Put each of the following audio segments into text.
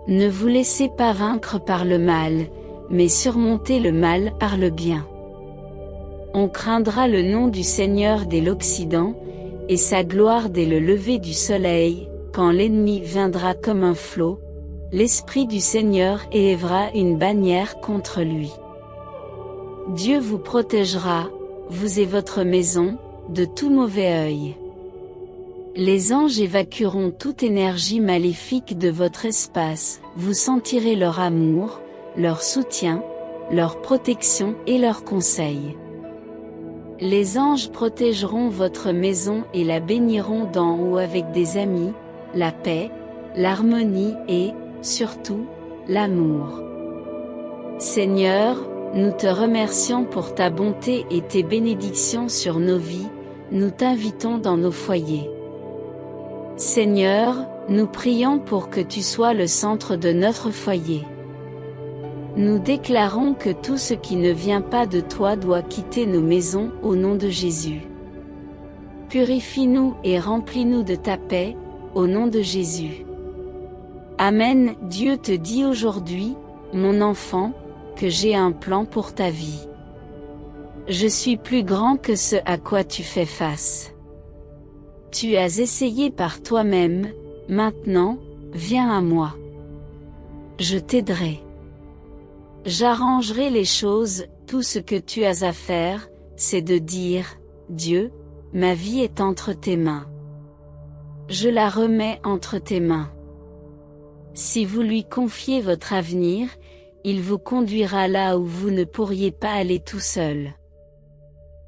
Ne vous laissez pas vaincre par le mal, mais surmontez le mal par le bien. On craindra le nom du Seigneur dès l'Occident, et sa gloire dès le lever du soleil, quand l'ennemi viendra comme un flot, l'Esprit du Seigneur élèvera une bannière contre lui. Dieu vous protégera, vous et votre maison, de tout mauvais œil. Les anges évacueront toute énergie maléfique de votre espace, vous sentirez leur amour, leur soutien, leur protection et leurs conseils. Les anges protégeront votre maison et la béniront d'en haut avec des amis, la paix, l'harmonie et, surtout, l'amour. Seigneur, nous te remercions pour ta bonté et tes bénédictions sur nos vies, nous t'invitons dans nos foyers. Seigneur, nous prions pour que tu sois le centre de notre foyer. Nous déclarons que tout ce qui ne vient pas de toi doit quitter nos maisons au nom de Jésus. Purifie-nous et remplis-nous de ta paix, au nom de Jésus. Amen. Dieu te dit aujourd'hui, mon enfant, que j'ai un plan pour ta vie. Je suis plus grand que ce à quoi tu fais face. Tu as essayé par toi-même, maintenant, viens à moi. Je t'aiderai. J'arrangerai les choses, tout ce que tu as à faire, c'est de dire, Dieu, ma vie est entre tes mains. Je la remets entre tes mains. Si vous lui confiez votre avenir, il vous conduira là où vous ne pourriez pas aller tout seul.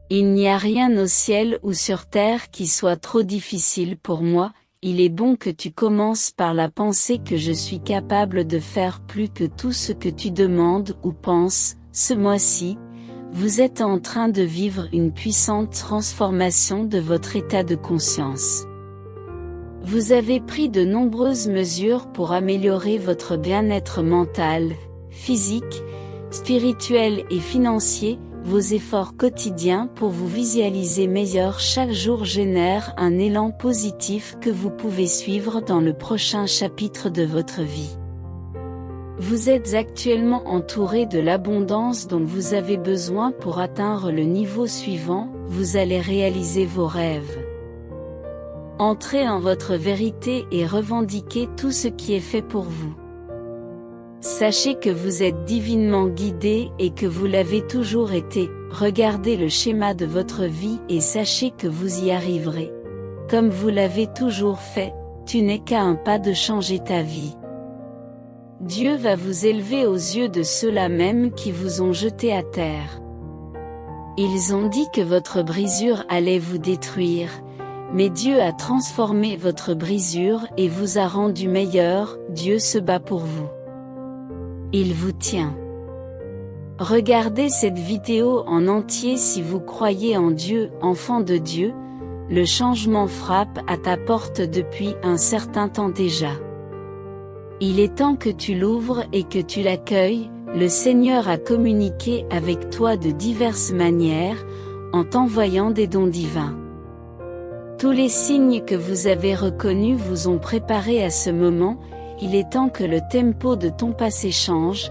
Il n'y a rien au ciel ou sur terre qui soit trop difficile pour moi, il est bon que tu commences par la pensée que je suis capable de faire plus que tout ce que tu demandes ou penses. Ce mois-ci, vous êtes en train de vivre une puissante transformation de votre état de conscience. Vous avez pris de nombreuses mesures pour améliorer votre bien-être mental, physique, spirituel et financier. Vos efforts quotidiens pour vous visualiser meilleur chaque jour génèrent un élan positif que vous pouvez suivre dans le prochain chapitre de votre vie. Vous êtes actuellement entouré de l'abondance dont vous avez besoin pour atteindre le niveau suivant, vous allez réaliser vos rêves. Entrez en votre vérité et revendiquez tout ce qui est fait pour vous. Sachez que vous êtes divinement guidé et que vous l'avez toujours été, regardez le schéma de votre vie et sachez que vous y arriverez. Comme vous l'avez toujours fait, tu n'es qu'à un pas de changer ta vie. Dieu va vous élever aux yeux de ceux-là même qui vous ont jeté à terre. Ils ont dit que votre brisure allait vous détruire, mais Dieu a transformé votre brisure et vous a rendu meilleur, Dieu se bat pour vous. Il vous tient. Regardez cette vidéo en entier si vous croyez en Dieu, enfant de Dieu, le changement frappe à ta porte depuis un certain temps déjà. Il est temps que tu l'ouvres et que tu l'accueilles, le Seigneur a communiqué avec toi de diverses manières, en t'envoyant des dons divins. Tous les signes que vous avez reconnus vous ont préparé à ce moment. Il est temps que le tempo de ton passé change,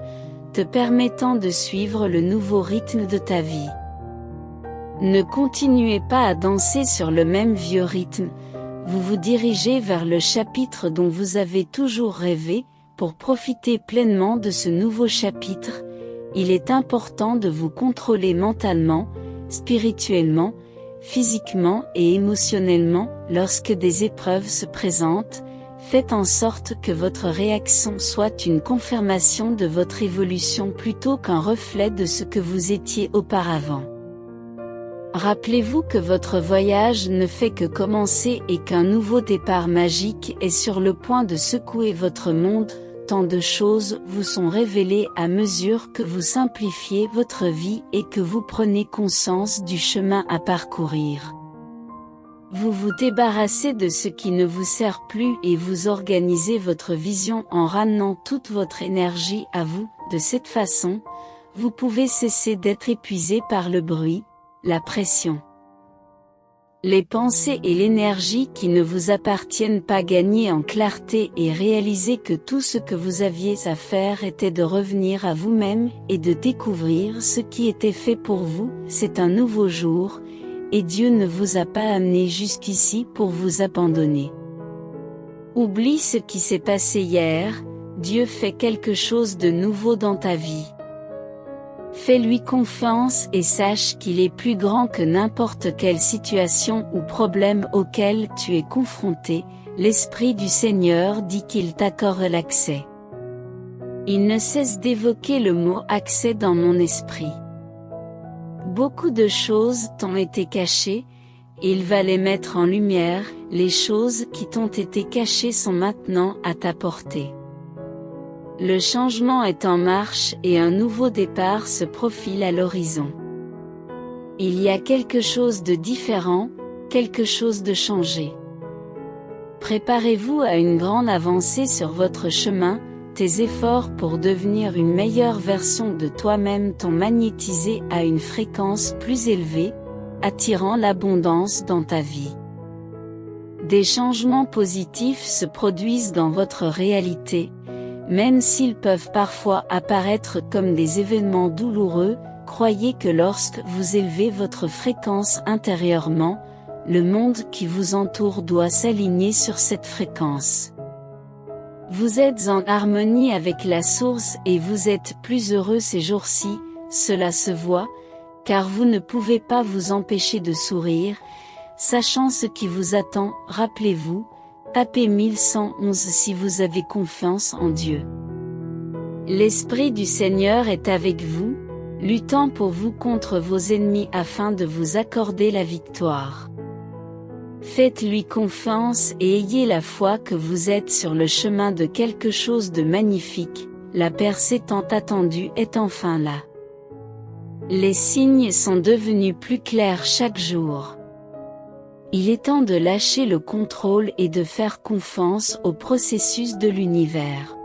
te permettant de suivre le nouveau rythme de ta vie. Ne continuez pas à danser sur le même vieux rythme, vous vous dirigez vers le chapitre dont vous avez toujours rêvé. Pour profiter pleinement de ce nouveau chapitre, il est important de vous contrôler mentalement, spirituellement, physiquement et émotionnellement. Lorsque des épreuves se présentent, faites en sorte que votre réaction soit une confirmation de votre évolution plutôt qu'un reflet de ce que vous étiez auparavant. Rappelez-vous que votre voyage ne fait que commencer et qu'un nouveau départ magique est sur le point de secouer votre monde. Tant de choses vous sont révélées à mesure que vous simplifiez votre vie et que vous prenez conscience du chemin à parcourir. Vous vous débarrassez de ce qui ne vous sert plus et vous organisez votre vision en ramenant toute votre énergie à vous. De cette façon, vous pouvez cesser d'être épuisé par le bruit, la pression, les pensées et l'énergie qui ne vous appartiennent pas, gagner en clarté et réaliser que tout ce que vous aviez à faire était de revenir à vous-même et de découvrir ce qui était fait pour vous. C'est un nouveau jour, et Dieu ne vous a pas amené jusqu'ici pour vous abandonner. Oublie ce qui s'est passé hier, Dieu fait quelque chose de nouveau dans ta vie. Fais-lui confiance et sache qu'il est plus grand que n'importe quelle situation ou problème auquel tu es confronté. L'Esprit du Seigneur dit qu'il t'accorde l'accès. Il ne cesse d'évoquer le mot « accès » dans mon esprit. Beaucoup de choses t'ont été cachées, et il va les mettre en lumière. Les choses qui t'ont été cachées sont maintenant à ta portée. Le changement est en marche et un nouveau départ se profile à l'horizon. Il y a quelque chose de différent, quelque chose de changé. Préparez-vous à une grande avancée sur votre chemin. Tes efforts pour devenir une meilleure version de toi-même t'ont magnétisé à une fréquence plus élevée, attirant l'abondance dans ta vie. Des changements positifs se produisent dans votre réalité, même s'ils peuvent parfois apparaître comme des événements douloureux. Croyez que lorsque vous élevez votre fréquence intérieurement, le monde qui vous entoure doit s'aligner sur cette fréquence. Vous êtes en harmonie avec la source et vous êtes plus heureux ces jours-ci, cela se voit, car vous ne pouvez pas vous empêcher de sourire, sachant ce qui vous attend. Rappelez-vous, tapez 1111 si vous avez confiance en Dieu. L'Esprit du Seigneur est avec vous, luttant pour vous contre vos ennemis afin de vous accorder la victoire. Faites-lui confiance et ayez la foi que vous êtes sur le chemin de quelque chose de magnifique. La percée tant attendue est enfin là. Les signes sont devenus plus clairs chaque jour. Il est temps de lâcher le contrôle et de faire confiance au processus de l'univers.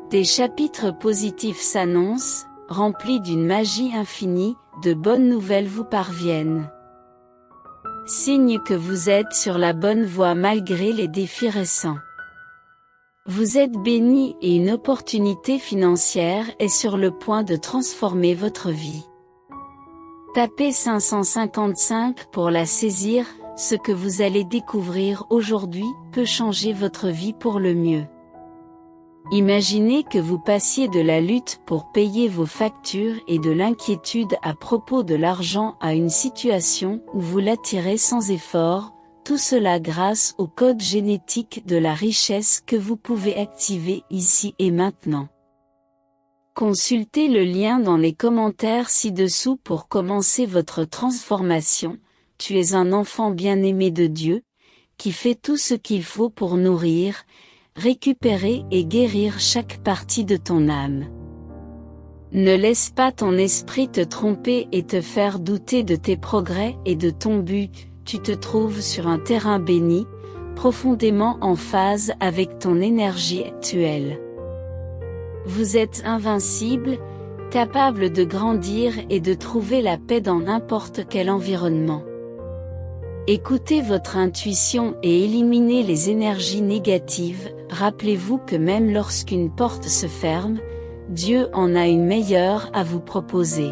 Des chapitres positifs s'annoncent, remplis d'une magie infinie. De bonnes nouvelles vous parviennent. Signe que vous êtes sur la bonne voie malgré les défis récents. Vous êtes béni et une opportunité financière est sur le point de transformer votre vie. Tapez 555 pour la saisir. Ce que vous allez découvrir aujourd'hui peut changer votre vie pour le mieux. Imaginez que vous passiez de la lutte pour payer vos factures et de l'inquiétude à propos de l'argent à une situation où vous l'attirez sans effort, tout cela grâce au code génétique de la richesse que vous pouvez activer ici et maintenant. Consultez le lien dans les commentaires ci-dessous pour commencer votre transformation. Tu es un enfant bien-aimé de Dieu, qui fait tout ce qu'il faut pour nourrir, récupérer et guérir chaque partie de ton âme. Ne laisse pas ton esprit te tromper et te faire douter de tes progrès et de ton but. Tu te trouves sur un terrain béni, profondément en phase avec ton énergie actuelle. Vous êtes invincible, capable de grandir et de trouver la paix dans n'importe quel environnement. Écoutez votre intuition et éliminez les énergies négatives. Rappelez-vous que même lorsqu'une porte se ferme, Dieu en a une meilleure à vous proposer.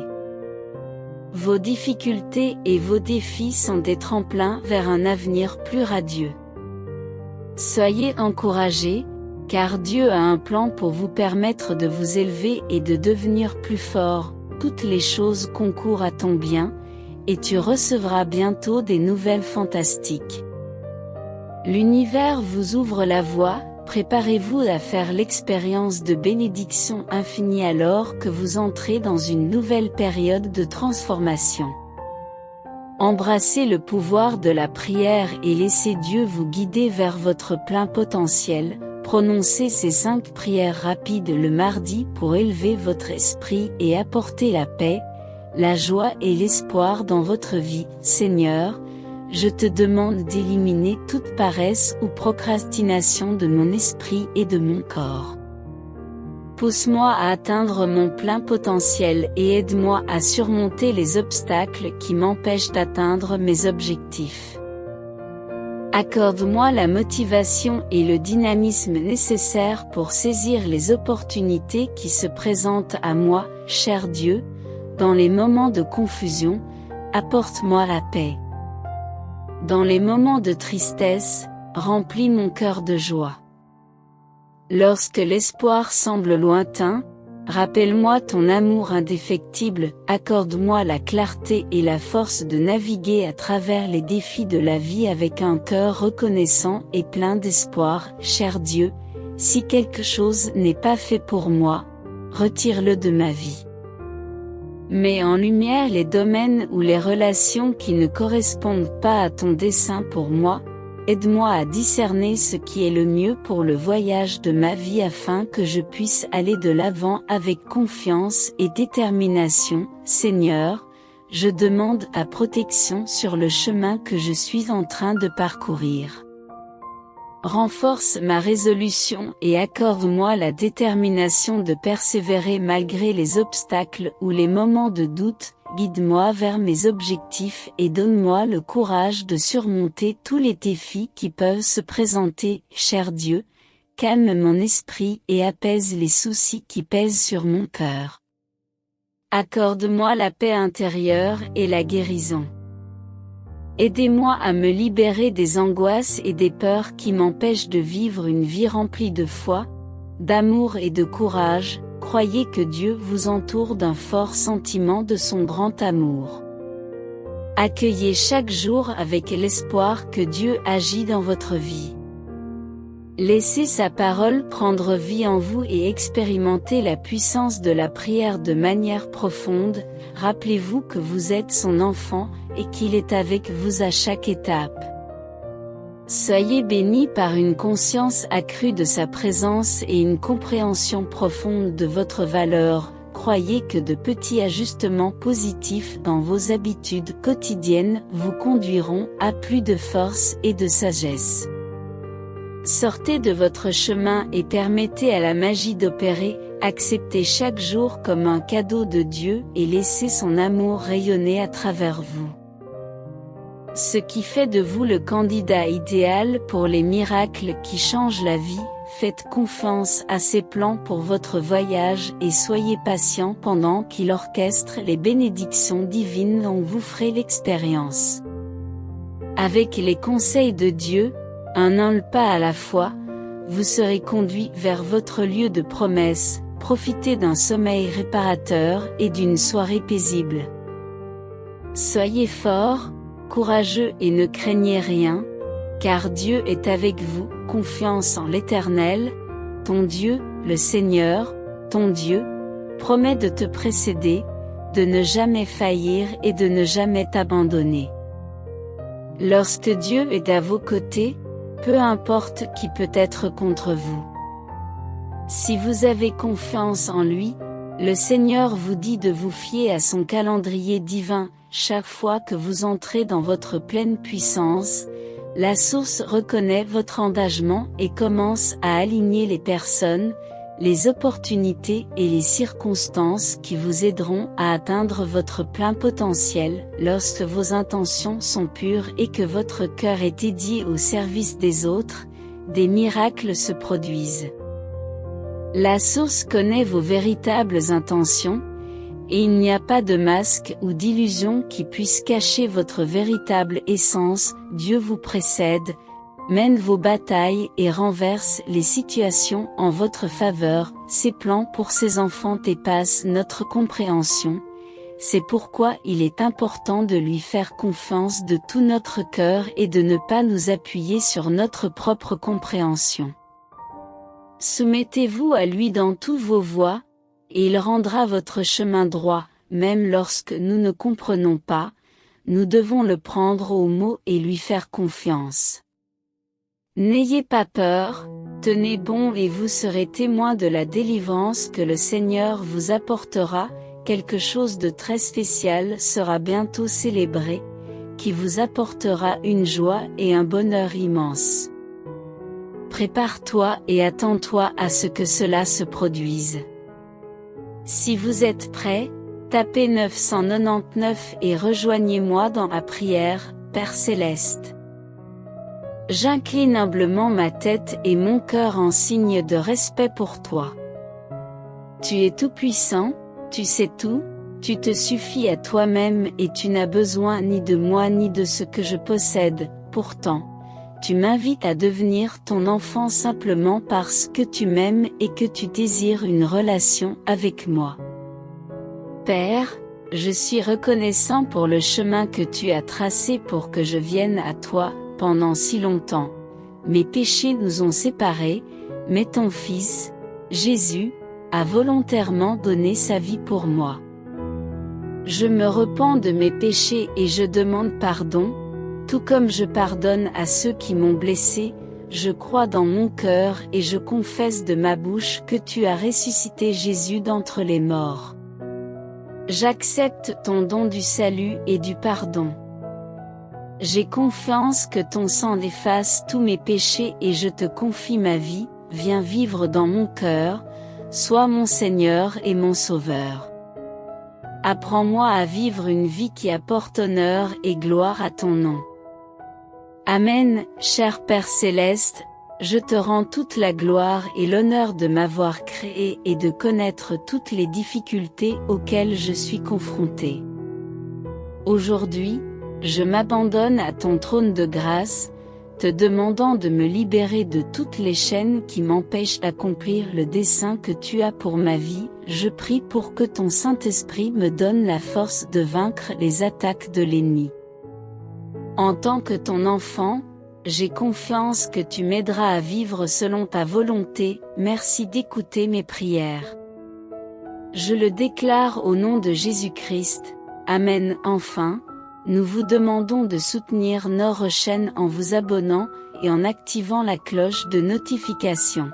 Vos difficultés et vos défis sont des tremplins vers un avenir plus radieux. Soyez encouragés, car Dieu a un plan pour vous permettre de vous élever et de devenir plus fort. Toutes les choses concourent à ton bien, et tu recevras bientôt des nouvelles fantastiques. L'univers vous ouvre la voie, préparez-vous à faire l'expérience de bénédiction infinie alors que vous entrez dans une nouvelle période de transformation. Embrassez le pouvoir de la prière et laissez Dieu vous guider vers votre plein potentiel. Prononcez ces 5 prières rapides le mardi pour élever votre esprit et apporter la paix, la joie et l'espoir dans votre vie. Seigneur, je te demande d'éliminer toute paresse ou procrastination de mon esprit et de mon corps. Pousse-moi à atteindre mon plein potentiel et aide-moi à surmonter les obstacles qui m'empêchent d'atteindre mes objectifs. Accorde-moi la motivation et le dynamisme nécessaires pour saisir les opportunités qui se présentent à moi, cher Dieu. Dans les moments de confusion, apporte-moi la paix. Dans les moments de tristesse, remplis mon cœur de joie. Lorsque l'espoir semble lointain, rappelle-moi ton amour indéfectible, accorde-moi la clarté et la force de naviguer à travers les défis de la vie avec un cœur reconnaissant et plein d'espoir, cher Dieu. Si quelque chose n'est pas fait pour moi, retire-le de ma vie. Mets en lumière les domaines ou les relations qui ne correspondent pas à ton dessein pour moi. Aide-moi à discerner ce qui est le mieux pour le voyage de ma vie afin que je puisse aller de l'avant avec confiance et détermination. Seigneur, je demande ta protection sur le chemin que je suis en train de parcourir. Renforce ma résolution et accorde-moi la détermination de persévérer malgré les obstacles ou les moments de doute. Guide-moi vers mes objectifs et donne-moi le courage de surmonter tous les défis qui peuvent se présenter. Cher Dieu, calme mon esprit et apaise les soucis qui pèsent sur mon cœur. Accorde-moi la paix intérieure et la guérison. Aidez-moi à me libérer des angoisses et des peurs qui m'empêchent de vivre une vie remplie de foi, d'amour et de courage. Croyez que Dieu vous entoure d'un fort sentiment de son grand amour. Accueillez chaque jour avec l'espoir que Dieu agit dans votre vie. Laissez sa parole prendre vie en vous et expérimentez la puissance de la prière de manière profonde. Rappelez-vous que vous êtes son enfant et qu'il est avec vous à chaque étape. Soyez bénis par une conscience accrue de sa présence et une compréhension profonde de votre valeur. Croyez que de petits ajustements positifs dans vos habitudes quotidiennes vous conduiront à plus de force et de sagesse. Sortez de votre chemin et permettez à la magie d'opérer. Acceptez chaque jour comme un cadeau de Dieu et laissez son amour rayonner à travers vous. Ce qui fait de vous le candidat idéal pour les miracles qui changent la vie. Faites confiance à ses plans pour votre voyage et soyez patient pendant qu'il orchestre les bénédictions divines dont vous ferez l'expérience. Avec les conseils de Dieu, un pas à la fois, vous serez conduit vers votre lieu de promesse. Profitez d'un sommeil réparateur et d'une soirée paisible. Soyez forts, courageux et ne craignez rien, car Dieu est avec vous. Confiance en l'Éternel, ton Dieu, le Seigneur, ton Dieu, promet de te précéder, de ne jamais faillir et de ne jamais t'abandonner. Lorsque Dieu est à vos côtés, peu importe qui peut être contre vous. Si vous avez confiance en lui, le Seigneur vous dit de vous fier à son calendrier divin. Chaque fois que vous entrez dans votre pleine puissance, la source reconnaît votre engagement et commence à aligner les personnes, les opportunités et les circonstances qui vous aideront à atteindre votre plein potentiel. Lorsque vos intentions sont pures et que votre cœur est dédié au service des autres, des miracles se produisent. La source connaît vos véritables intentions, et il n'y a pas de masque ou d'illusion qui puisse cacher votre véritable essence. Dieu vous précède, mène vos batailles et renverse les situations en votre faveur. Ses plans pour ses enfants dépassent notre compréhension. C'est pourquoi il est important de lui faire confiance de tout notre cœur et de ne pas nous appuyer sur notre propre compréhension. Soumettez-vous à lui dans toutes vos voies, et il rendra votre chemin droit. Même lorsque nous ne comprenons pas, nous devons le prendre au mot et lui faire confiance. N'ayez pas peur, tenez bon et vous serez témoin de la délivrance que le Seigneur vous apportera. Quelque chose de très spécial sera bientôt célébré, qui vous apportera une joie et un bonheur immense. Prépare-toi et attends-toi à ce que cela se produise. Si vous êtes prêts, tapez 999 et rejoignez-moi dans la prière, Père Céleste. J'incline humblement ma tête et mon cœur en signe de respect pour toi. Tu es tout-puissant, tu sais tout, tu te suffis à toi-même et tu n'as besoin ni de moi ni de ce que je possède. Pourtant, tu m'invites à devenir ton enfant simplement parce que tu m'aimes et que tu désires une relation avec moi. Père, je suis reconnaissant pour le chemin que tu as tracé pour que je vienne à toi, pendant si longtemps. Mes péchés nous ont séparés, mais ton Fils, Jésus, a volontairement donné sa vie pour moi. Je me repens de mes péchés et je demande pardon, tout comme je pardonne à ceux qui m'ont blessé, je crois dans mon cœur et je confesse de ma bouche que tu as ressuscité Jésus d'entre les morts. J'accepte ton don du salut et du pardon. J'ai confiance que ton sang efface tous mes péchés et je te confie ma vie, viens vivre dans mon cœur, sois mon Seigneur et mon Sauveur. Apprends-moi à vivre une vie qui apporte honneur et gloire à ton nom. Amen, cher Père Céleste, je te rends toute la gloire et l'honneur de m'avoir créé et de connaître toutes les difficultés auxquelles je suis confronté. Aujourd'hui, je m'abandonne à ton trône de grâce, te demandant de me libérer de toutes les chaînes qui m'empêchent d'accomplir le dessein que tu as pour ma vie. Je prie pour que ton Saint-Esprit me donne la force de vaincre les attaques de l'ennemi. En tant que ton enfant, j'ai confiance que tu m'aideras à vivre selon ta volonté. Merci d'écouter mes prières. Je le déclare au nom de Jésus-Christ. Amen. Enfin, nous vous demandons de soutenir notre chaîne en vous abonnant et en activant la cloche de notification.